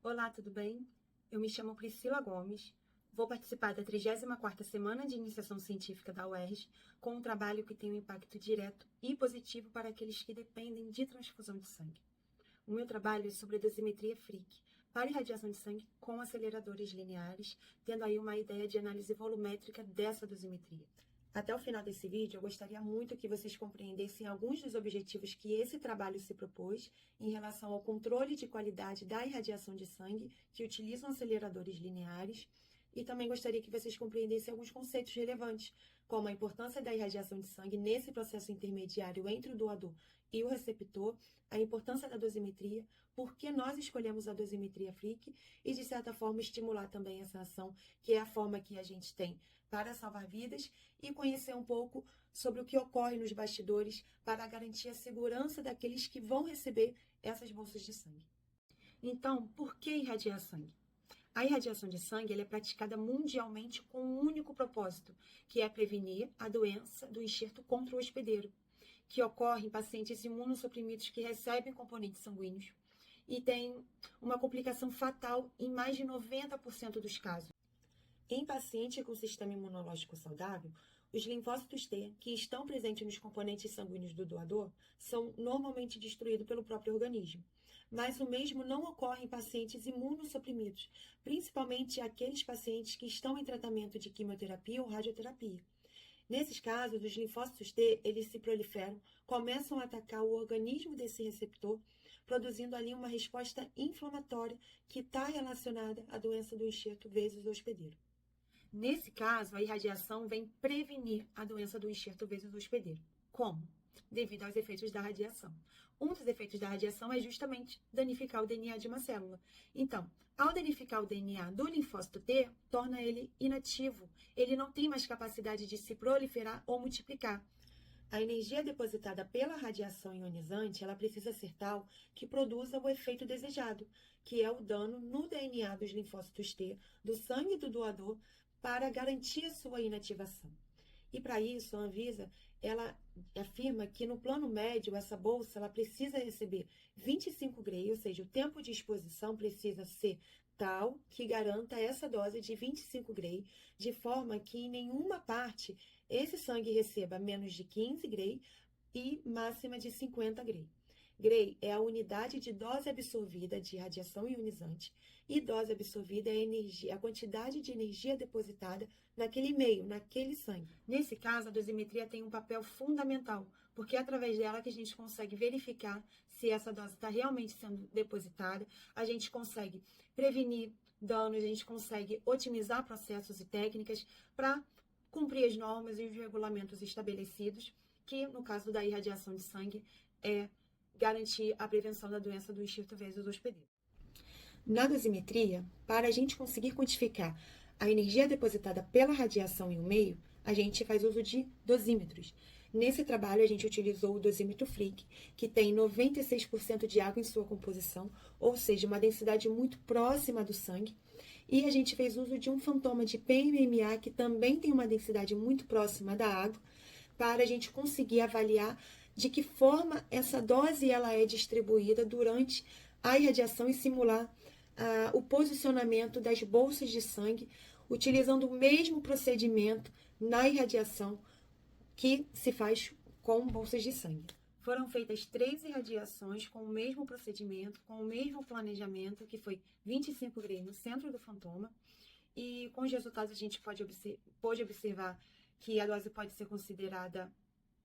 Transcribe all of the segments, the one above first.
Olá, tudo bem? Eu me chamo Priscila Gomes, vou participar da 34ª Semana de Iniciação Científica da UERJ, com um trabalho que tem um impacto direto e positivo para aqueles que dependem de transfusão de sangue. O meu trabalho é sobre a dosimetria Frick, para irradiação de sangue com aceleradores lineares, tendo aí uma ideia de análise volumétrica dessa dosimetria. Até o final desse vídeo, eu gostaria muito que vocês compreendessem alguns dos objetivos que esse trabalho se propôs em relação ao controle de qualidade da irradiação de sangue, que utilizam aceleradores lineares, e também gostaria que vocês compreendessem alguns conceitos relevantes, como a importância da irradiação de sangue nesse processo intermediário entre o doador e o receptor, a importância da dosimetria, por que nós escolhemos a dosimetria Frick e, de certa forma, estimular também essa ação, que é a forma que a gente tem para salvar vidas, e conhecer um pouco sobre o que ocorre nos bastidores para garantir a segurança daqueles que vão receber essas bolsas de sangue. Então, por que irradiar sangue? A irradiação de sangue é praticada mundialmente com um único propósito, que é prevenir a doença do enxerto contra o hospedeiro, que ocorre em pacientes imunossuprimidos que recebem componentes sanguíneos e tem uma complicação fatal em mais de 90% dos casos. Em paciente com sistema imunológico saudável, os linfócitos T, que estão presentes nos componentes sanguíneos do doador, são normalmente destruídos pelo próprio organismo. Mas o mesmo não ocorre em pacientes imunossuprimidos, principalmente aqueles pacientes que estão em tratamento de quimioterapia ou radioterapia. Nesses casos, os linfócitos T, eles se proliferam, começam a atacar o organismo desse receptor, produzindo ali uma resposta inflamatória que está relacionada à doença do enxerto vezes hospedeiro. Nesse caso, a irradiação vem prevenir a doença do enxerto vezes hospedeiro. Como? Devido aos efeitos da radiação. Um dos efeitos da radiação é justamente danificar o DNA de uma célula. Então, ao danificar o DNA do linfócito T, torna ele inativo. Ele não tem mais capacidade de se proliferar ou multiplicar. A energia depositada pela radiação ionizante, ela precisa ser tal que produza o efeito desejado, que é o dano no DNA dos linfócitos T, do sangue do doador, para garantir a sua inativação. E para isso, a Anvisa, ela afirma que no plano médio, essa bolsa, ela precisa receber 25 Gray, ou seja, o tempo de exposição precisa ser tal que garanta essa dose de 25 Gray, de forma que em nenhuma parte esse sangue receba menos de 15 Gray e máxima de 50 Gray. Gray é a unidade de dose absorvida de radiação ionizante e dose absorvida é a quantidade de energia depositada naquele meio, naquele sangue. Nesse caso, a dosimetria tem um papel fundamental, porque é através dela que a gente consegue verificar se essa dose está realmente sendo depositada, a gente consegue prevenir danos, a gente consegue otimizar processos e técnicas para cumprir as normas e os regulamentos estabelecidos, que no caso da irradiação de sangue é garantir a prevenção da doença do enxerto vezes hospedeiro. Na dosimetria, para a gente conseguir quantificar a energia depositada pela radiação em um meio, a gente faz uso de dosímetros. Nesse trabalho, a gente utilizou o dosímetro Frick, que tem 96% de água em sua composição, ou seja, uma densidade muito próxima do sangue. E a gente fez uso de um fantoma de PMMA, que também tem uma densidade muito próxima da água, para a gente conseguir avaliar de que forma essa dose ela é distribuída durante a irradiação e simular o posicionamento das bolsas de sangue, utilizando o mesmo procedimento na irradiação que se faz com bolsas de sangue. Foram feitas 3 irradiações com o mesmo procedimento, com o mesmo planejamento, que foi 25 Gray no centro do fantoma, e com os resultados a gente pode observar que a dose pode ser considerada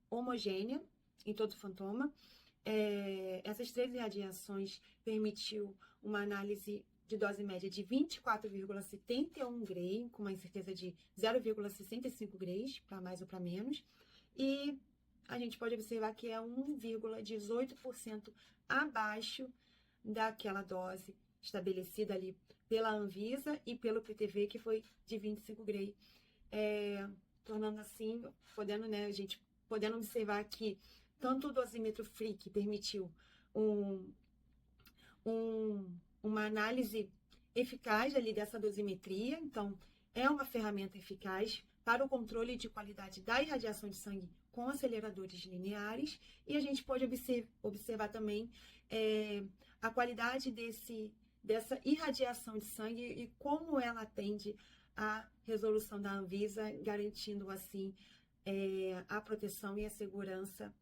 homogênea em todo o fantoma. Essas 3 irradiações permitiu uma análise de dose média de 24,71 Gray, com uma incerteza de 0,65 Grays, para mais ou para menos, e a gente pode observar que é 1,18% abaixo daquela dose estabelecida ali pela Anvisa e pelo PTV, que foi de 25 Gray, tornando assim, a gente podendo observar que tanto o dosímetro Frick permitiu uma análise eficaz ali dessa dosimetria, então é uma ferramenta eficaz para o controle de qualidade da irradiação de sangue com aceleradores lineares, e a gente pode observar também a qualidade dessa irradiação de sangue e como ela atende à resolução da Anvisa, garantindo assim a proteção e a segurança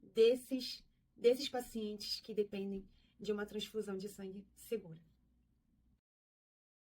desses pacientes que dependem de uma transfusão de sangue segura.